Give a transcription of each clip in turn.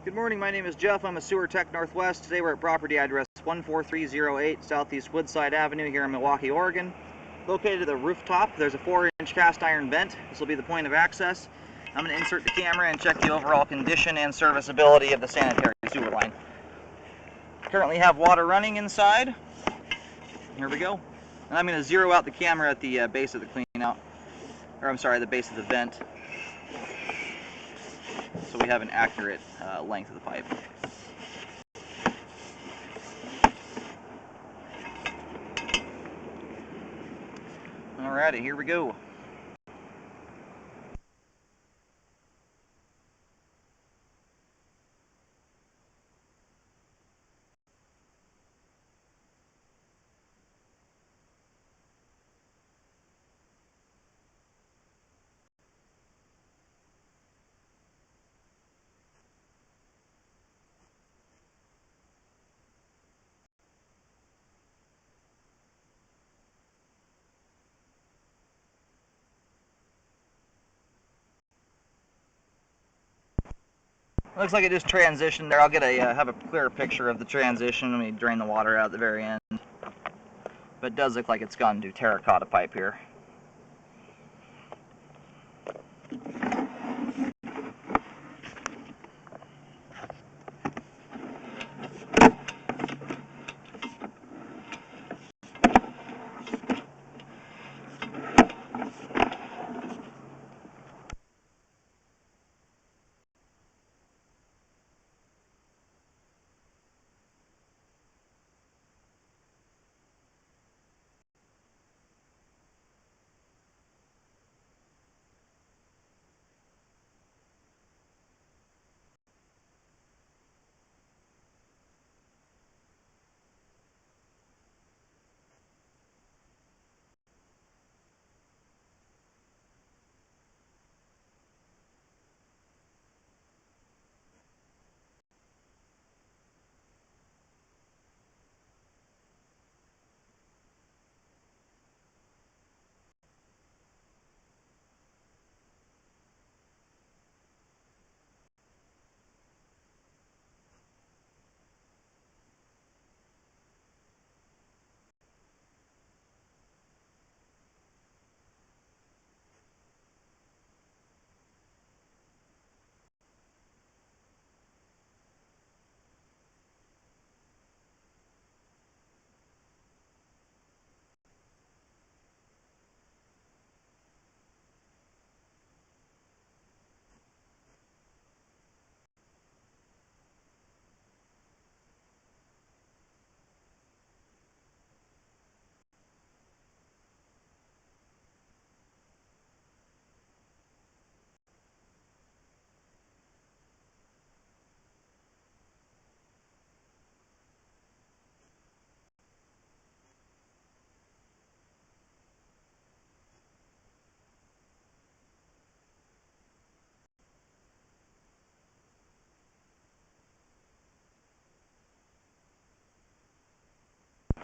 Good morning, my name is Jeff. I'm a sewer tech Northwest. Today we're at property address 14308 Southeast Woodside Avenue here in Milwaukee, Oregon. Located at the rooftop, there's a 4-inch cast iron vent. This will be the point of access. I'm going to insert the camera and check the overall condition and serviceability of the sanitary sewer line. Currently have water running inside. Here we go. And I'm going to zero out the camera at the base of the cleanout, or I'm sorry, the base of the vent, so we have an accurate length of the pipe. Alrighty, here we go. Looks like it just transitioned there. I'll get have a clearer picture of the transition. Let me drain the water out at the very end. But it does look like it's gone to terracotta pipe here.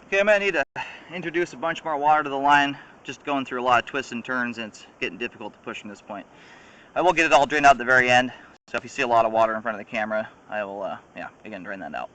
Okay, I'm going to need to introduce a bunch more water to the line. Just going through a lot of twists and turns, and it's getting difficult to push from this point. I will get it all drained out at the very end, so if you see a lot of water in front of the camera, I will, again, drain that out.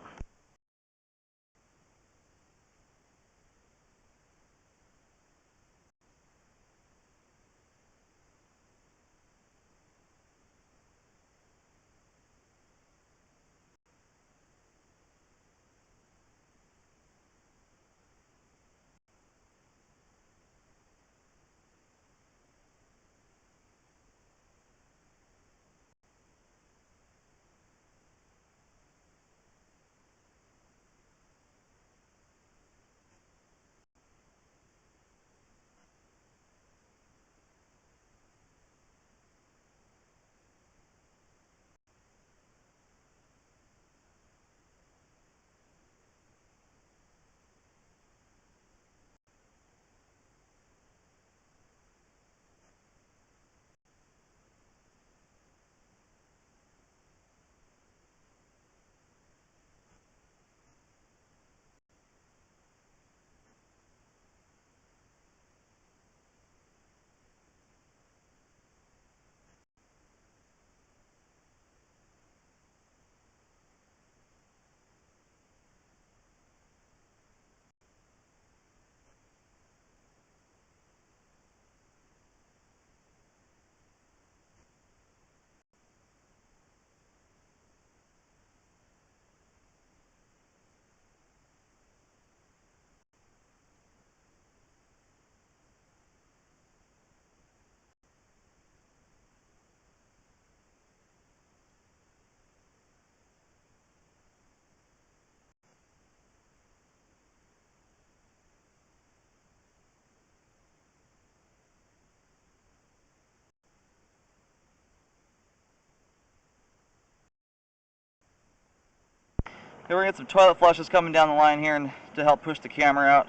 We're going to get some toilet flushes coming down the line here and to help push the camera out.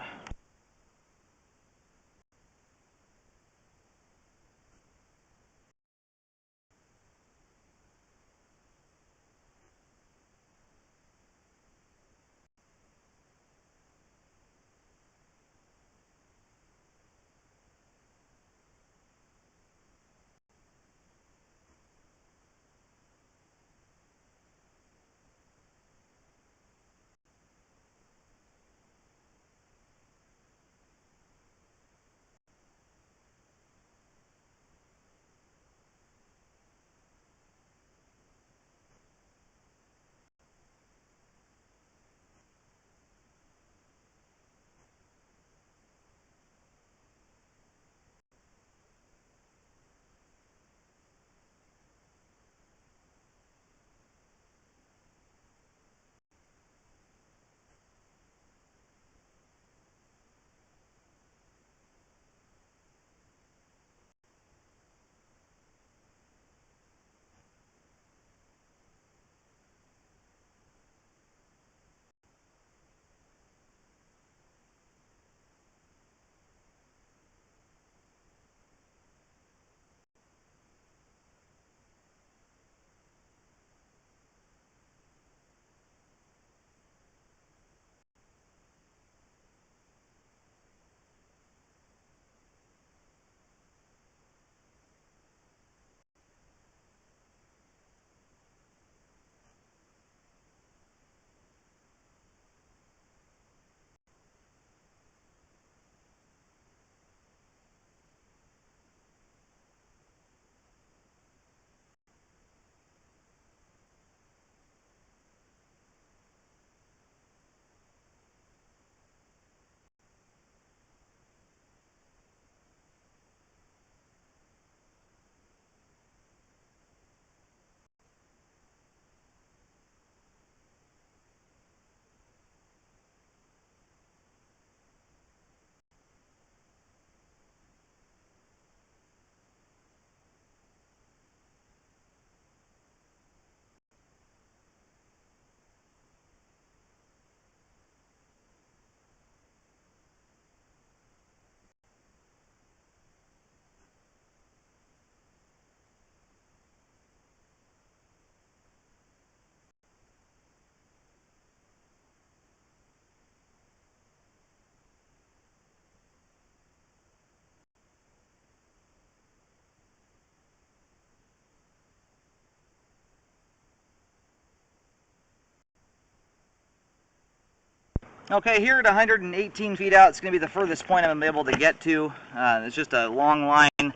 Okay, here at 118 feet out, it's going to be the furthest point I'm able to get to. It's just a long line.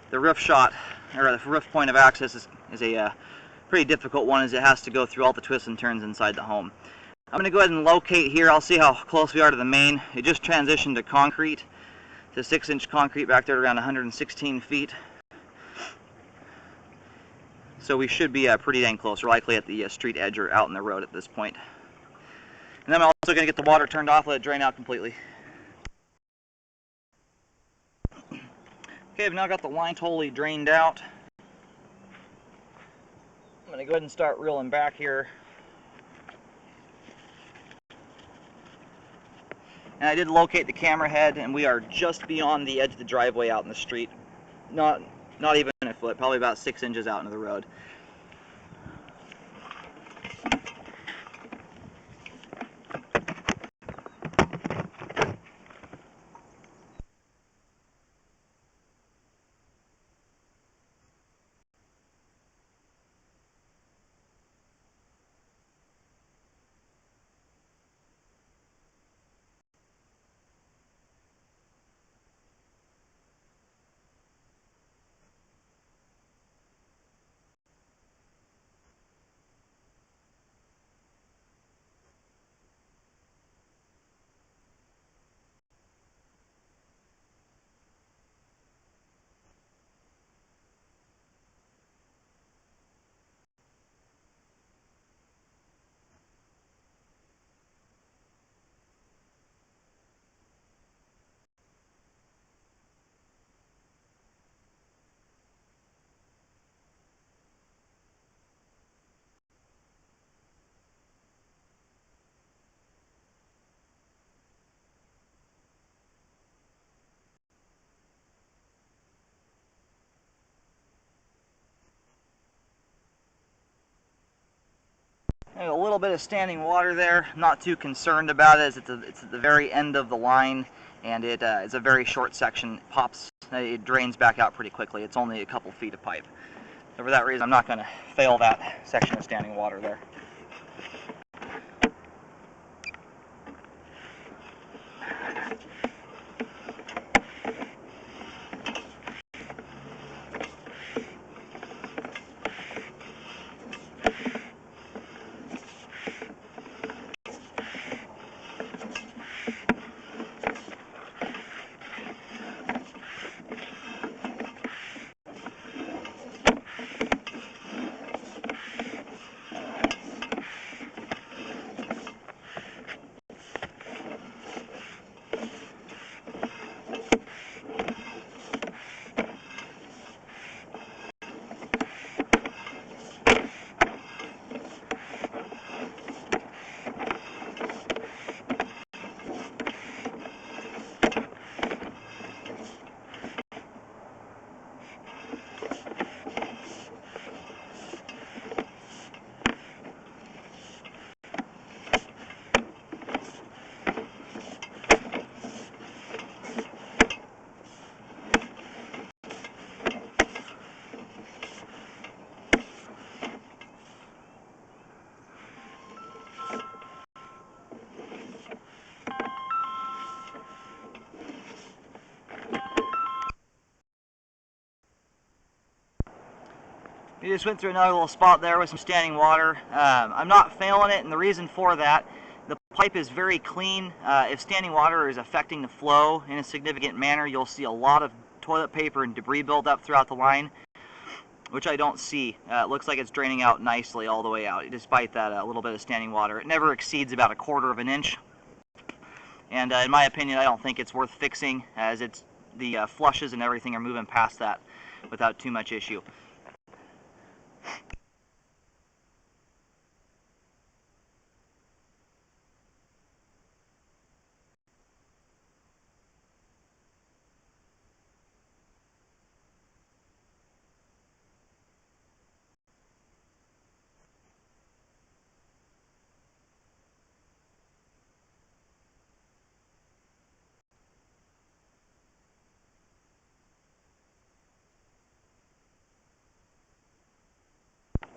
The roof shot, or the roof point of access is a pretty difficult one, as it has to go through all the twists and turns inside the home. I'm going to go ahead and locate here. I'll see how close we are to the main. It just transitioned to concrete, to 6-inch concrete back there at around 116 feet. So we should be pretty dang close. We're likely at the street edge or out in the road at this point. And then I'm also going to get the water turned off, let it drain out completely. Okay, I've now got the line totally drained out. I'm going to go ahead and start reeling back here. And I did locate the camera head, and we are just beyond the edge of the driveway out in the street. Not even a foot, probably about 6 inches out into the road. A little bit of standing water there. I'm not too concerned about it, as it's at the very end of the line, and it's a very short section. It drains back out pretty quickly. It's only a couple feet of pipe. So for that reason, I'm not going to fail that section of standing water there. We just went through another little spot there with some standing water. I'm not failing it, and the reason for that, the pipe is very clean. If standing water is affecting the flow in a significant manner, you'll see a lot of toilet paper and debris build up throughout the line, which I don't see. It looks like it's draining out nicely all the way out, despite that little bit of standing water. It never exceeds about 1/4 of an inch, and in my opinion, I don't think it's worth fixing, as the flushes and everything are moving past that without too much issue.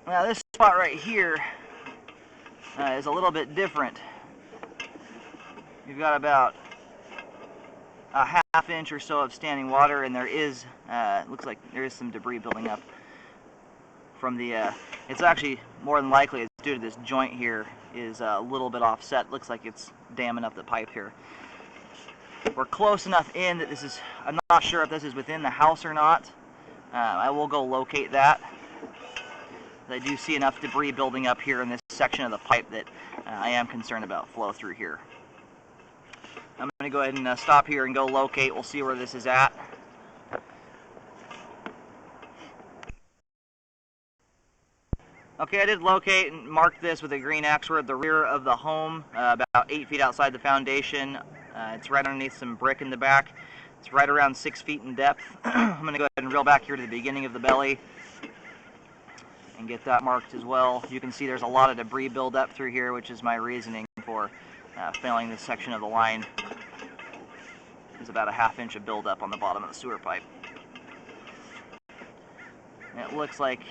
Now this spot right here is a little bit different. You've got about a 1/2 inch or so of standing water, and there is, looks like there is some debris building up from the, it's actually more than likely it's due to this joint here is a little bit offset. Looks like it's damming up the pipe here. We're close enough in that I'm not sure if this is within the house or not. I will go locate that. I do see enough debris building up here in this section of the pipe that I am concerned about flow through here. I'm going to go ahead and stop here and go locate. We'll see where this is at. Okay, I did locate and mark this with a green X. We're at the rear of the home, about 8 feet outside the foundation. It's right underneath some brick in the back. It's right around 6 feet in depth. I'm going to go ahead and reel back here to the beginning of the belly and get that marked as well. You can see there's a lot of debris buildup through here, which is my reasoning for failing this section of the line. There's about a 1/2 inch of buildup on the bottom of the sewer pipe. And it looks like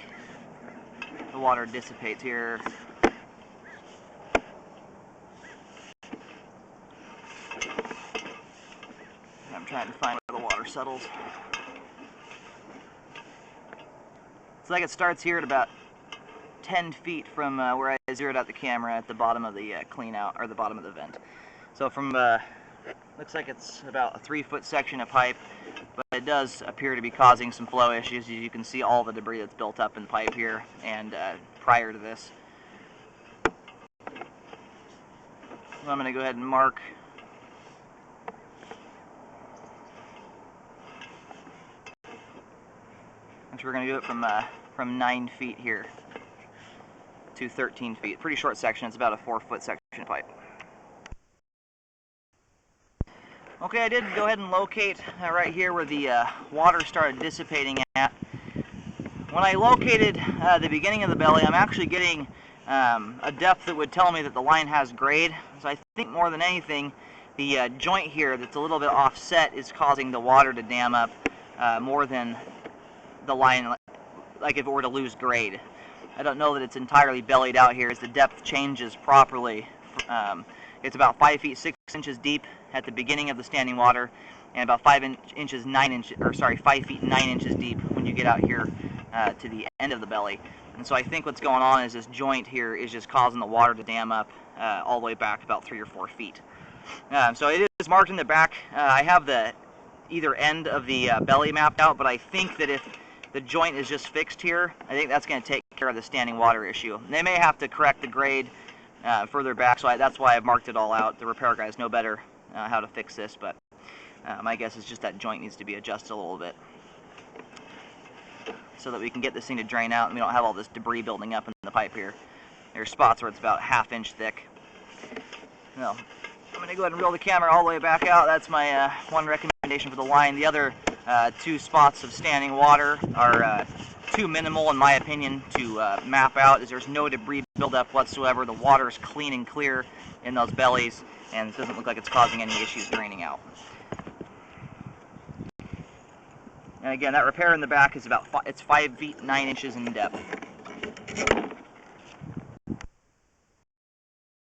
the water dissipates here. I'm trying to find where the water settles. It's like it starts here at about 10 feet from where I zeroed out the camera at the bottom of the clean out, or the bottom of the vent. So from, looks like it's about a 3-foot section of pipe, but it does appear to be causing some flow issues. You can see all the debris that's built up in the pipe here and prior to this. So I'm going to go ahead and mark we're going to do it from 9 feet here to 13 feet. Pretty short section. It's about a 4-foot section of pipe. Okay, I did go ahead and locate right here where the water started dissipating at. When I located the beginning of the belly, I'm actually getting a depth that would tell me that the line has grade. So I think more than anything, the joint here that's a little bit offset is causing the water to dam up more than the line, like if it were to lose grade. I don't know that it's entirely bellied out here as the depth changes properly. It's about 5 feet 6 inches deep at the beginning of the standing water, and about 5 feet 9 inches deep when you get out here to the end of the belly. And so I think what's going on is this joint here is just causing the water to dam up all the way back about 3 or 4 feet. So it is marked in the back. I have the either end of the belly mapped out, but I think that if the joint is just fixed here, I think that's going to take care of the standing water issue. They may have to correct the grade further back, so that's why I've marked it all out. The repair guys know better how to fix this, but my guess is just that joint needs to be adjusted a little bit so that we can get this thing to drain out and we don't have all this debris building up in the pipe here. There's spots where it's about 1/2 inch thick. Well, I'm going to go ahead and reel the camera all the way back out. That's my one recommendation for the line. The other 2 spots of standing water are too minimal, in my opinion, to map out, as there's no debris buildup whatsoever. The water is clean and clear in those bellies, and it doesn't look like it's causing any issues draining out. And again, that repair in the back is about it's 5 feet 9 inches in depth.